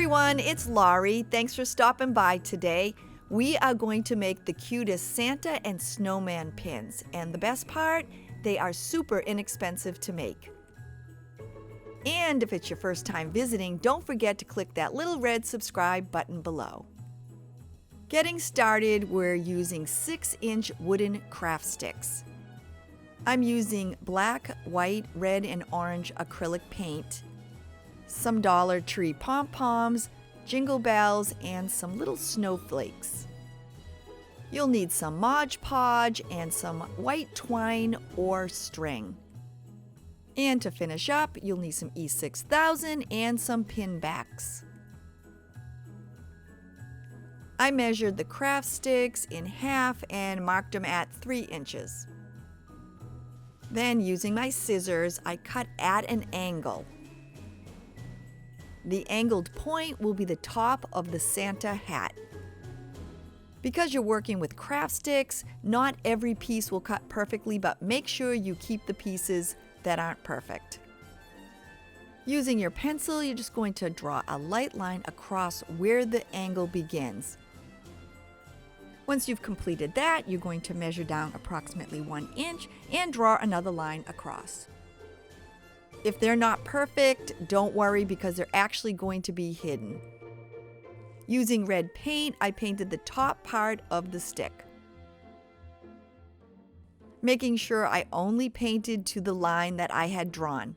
everyone, it's Laurie. Thanks for stopping by today. We are going to make the cutest Santa and Snowman pins, and the best part, they are super inexpensive to make. And if it's your first time visiting, don't forget to click that little red subscribe button below. Getting started, we're using 6-inch wooden craft sticks. I'm using black, white, red, and orange acrylic paint, some Dollar Tree pom-poms, jingle bells, and some little snowflakes. You'll need some Mod Podge and some white twine or string. And to finish up, you'll need some E6000 and some pin backs. I measured the craft sticks in half and marked them at 3 inches. Then, using my scissors, I cut at an angle. The angled point will be the top of the Santa hat. Because you're working with craft sticks, not every piece will cut perfectly, but make sure you keep the pieces that aren't perfect. Using your pencil, you're just going to draw a light line across where the angle begins. Once you've completed that, you're going to measure down approximately 1 inch and draw another line across. If they're not perfect, don't worry because they're actually going to be hidden. Using red paint, I painted the top part of the stick, making sure I only painted to the line that I had drawn.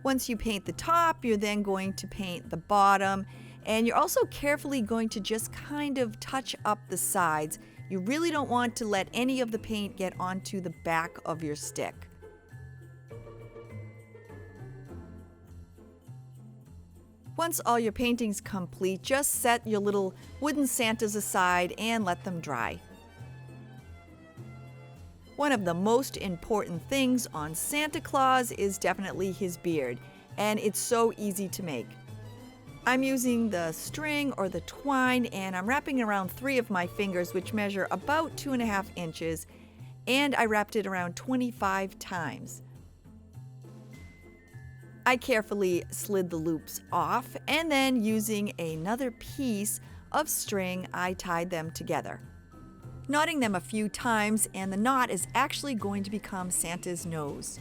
Once you paint the top, you're then going to paint the bottom, and you're also carefully going to just kind of touch up the sides. You really don't want to let any of the paint get onto the back of your stick. Once all your painting's complete, just set your little wooden Santas aside and let them dry. One of the most important things on Santa Claus is definitely his beard, and it's so easy to make. I'm using the string or the twine, and I'm wrapping around 3 of my fingers, which measure about 2.5 inches, and I wrapped it around 25 times. I carefully slid the loops off, and then using another piece of string, I tied them together. Knotting them a few times, and the knot is actually going to become Santa's nose.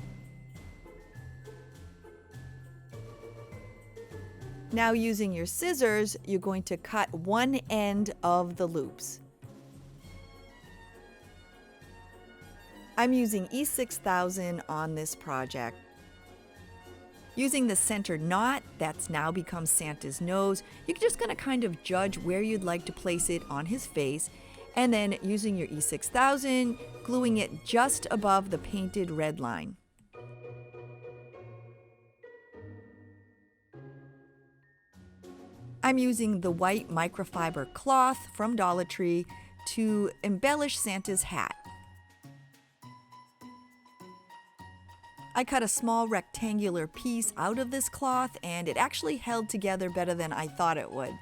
Now, using your scissors, you're going to cut one end of the loops. I'm using E6000 on this project. Using the center knot that's now become Santa's nose, you're just going to kind of judge where you'd like to place it on his face, and then using your E6000, gluing it just above the painted red line. I'm using the white microfiber cloth from Dollar Tree to embellish Santa's hat. I cut a small rectangular piece out of this cloth, and it actually held together better than I thought it would.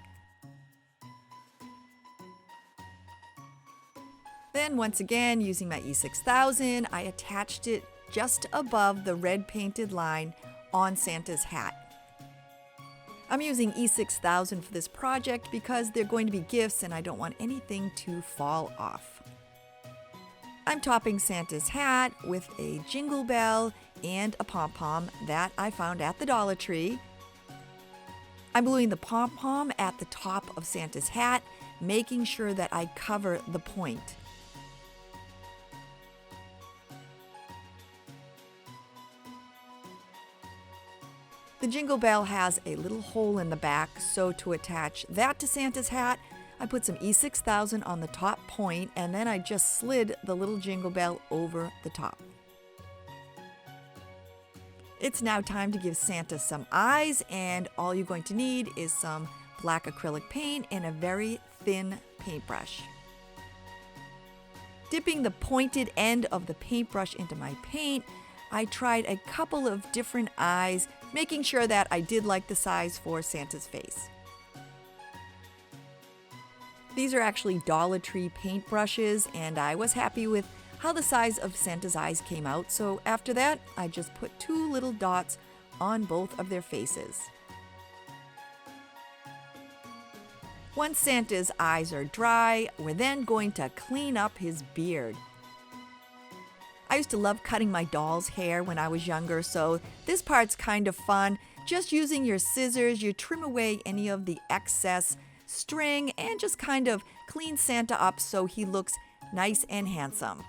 Then once again, using my E6000, I attached it just above the red painted line on Santa's hat. I'm using E6000 for this project because they're going to be gifts and I don't want anything to fall off. I'm topping Santa's hat with a jingle bell and a pom-pom that I found at the Dollar Tree. I'm gluing the pom-pom at the top of Santa's hat, making sure that I cover the point. The jingle bell has a little hole in the back, so to attach that to Santa's hat, I put some E6000 on the top point, and then I just slid the little jingle bell over the top. It's now time to give Santa some eyes, and all you're going to need is some black acrylic paint and a very thin paintbrush. Dipping the pointed end of the paintbrush into my paint, I tried a couple of different eyes, making sure that I did like the size for Santa's face. These are actually Dollar Tree paintbrushes, and I was happy with how the size of Santa's eyes came out, so after that, I just put 2 little dots on both of their faces. Once Santa's eyes are dry, we're then going to clean up his beard. I used to love cutting my doll's hair when I was younger, so this part's kind of fun. Just using your scissors, you trim away any of the excess string and just kind of clean Santa up so he looks nice and handsome.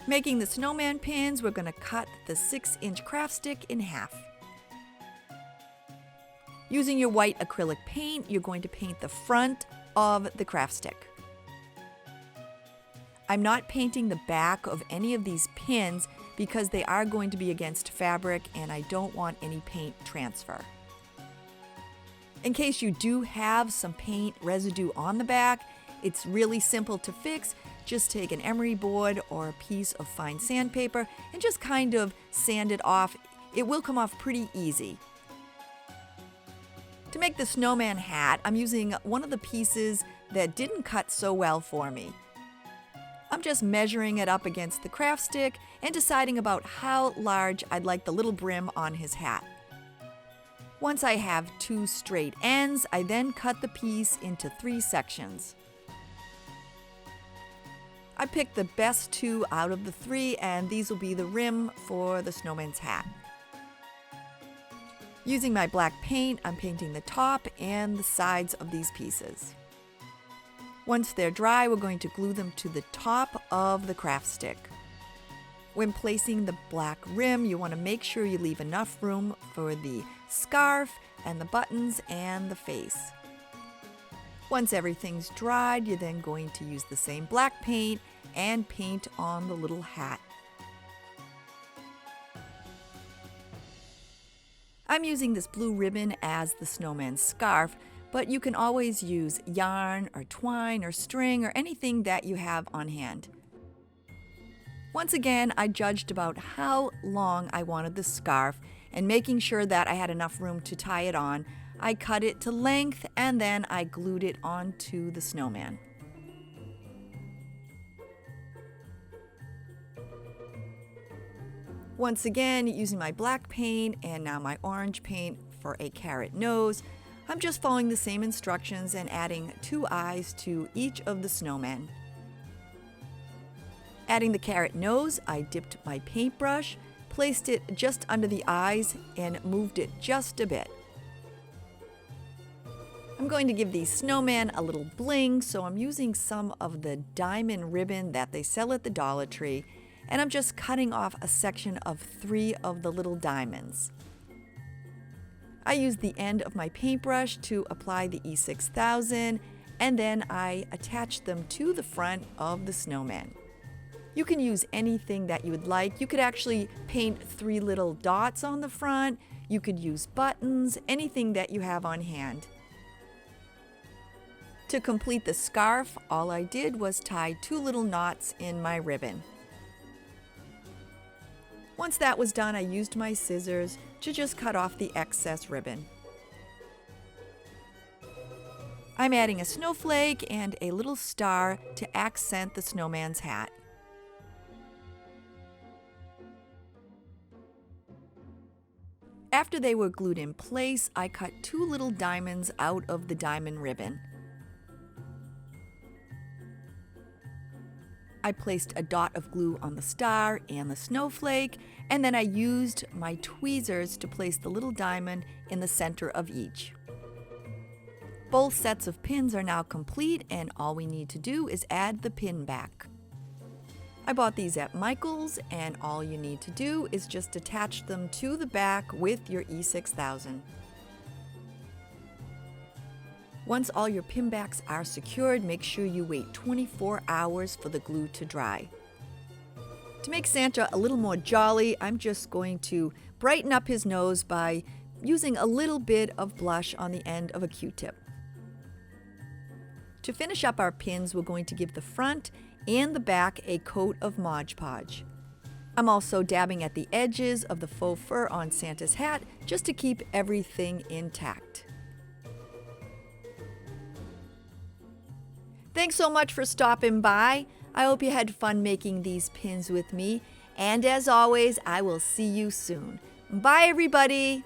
Making the snowman pins, we're going to cut the 6-inch craft stick in half. Using your white acrylic paint, you're going to paint the front of the craft stick. I'm not painting the back of any of these pins because they are going to be against fabric and I don't want any paint transfer. In case you do have some paint residue on the back, it's really simple to fix. Just take an emery board or a piece of fine sandpaper and just kind of sand it off. It will come off pretty easy. To make the snowman hat, I'm using one of the pieces that didn't cut so well for me. I'm just measuring it up against the craft stick and deciding about how large I'd like the little brim on his hat. Once I have 2 straight ends, I then cut the piece into 3 sections. I picked the best 2 out of the 3, and these will be the rim for the snowman's hat. Using my black paint, I'm painting the top and the sides of these pieces. Once they're dry, we're going to glue them to the top of the craft stick. When placing the black rim, you want to make sure you leave enough room for the scarf and the buttons and the face. Once everything's dried, you're then going to use the same black paint and paint on the little hat. I'm using this blue ribbon as the snowman's scarf, but you can always use yarn or twine or string or anything that you have on hand. Once again, I judged about how long I wanted the scarf, and making sure that I had enough room to tie it on, I cut it to length and then I glued it onto the snowman. Once again, using my black paint and now my orange paint for a carrot nose, I'm just following the same instructions and adding 2 eyes to each of the snowmen. Adding the carrot nose, I dipped my paintbrush, placed it just under the eyes, and moved it just a bit. I'm going to give these snowmen a little bling, so I'm using some of the diamond ribbon that they sell at the Dollar Tree, and I'm just cutting off a section of 3 of the little diamonds. I used the end of my paintbrush to apply the E6000, and then I attached them to the front of the snowman. You can use anything that you would like. You could actually paint 3 little dots on the front. You could use buttons, anything that you have on hand. To complete the scarf, all I did was tie 2 little knots in my ribbon. Once that was done, I used my scissors to just cut off the excess ribbon. I'm adding a snowflake and a little star to accent the snowman's hat. After they were glued in place, I cut 2 little diamonds out of the diamond ribbon. I placed a dot of glue on the star and the snowflake, and then I used my tweezers to place the little diamond in the center of each. Both sets of pins are now complete, and all we need to do is add the pin back. I bought these at Michael's, and all you need to do is just attach them to the back with your E6000. Once all your pin backs are secured, make sure you wait 24 hours for the glue to dry. To make Santa a little more jolly, I'm just going to brighten up his nose by using a little bit of blush on the end of a Q-tip. To finish up our pins, we're going to give the front and the back a coat of Mod Podge. I'm also dabbing at the edges of the faux fur on Santa's hat just to keep everything intact. Thanks so much for stopping by. I hope you had fun making these pins with me. And as always, I will see you soon. Bye, everybody.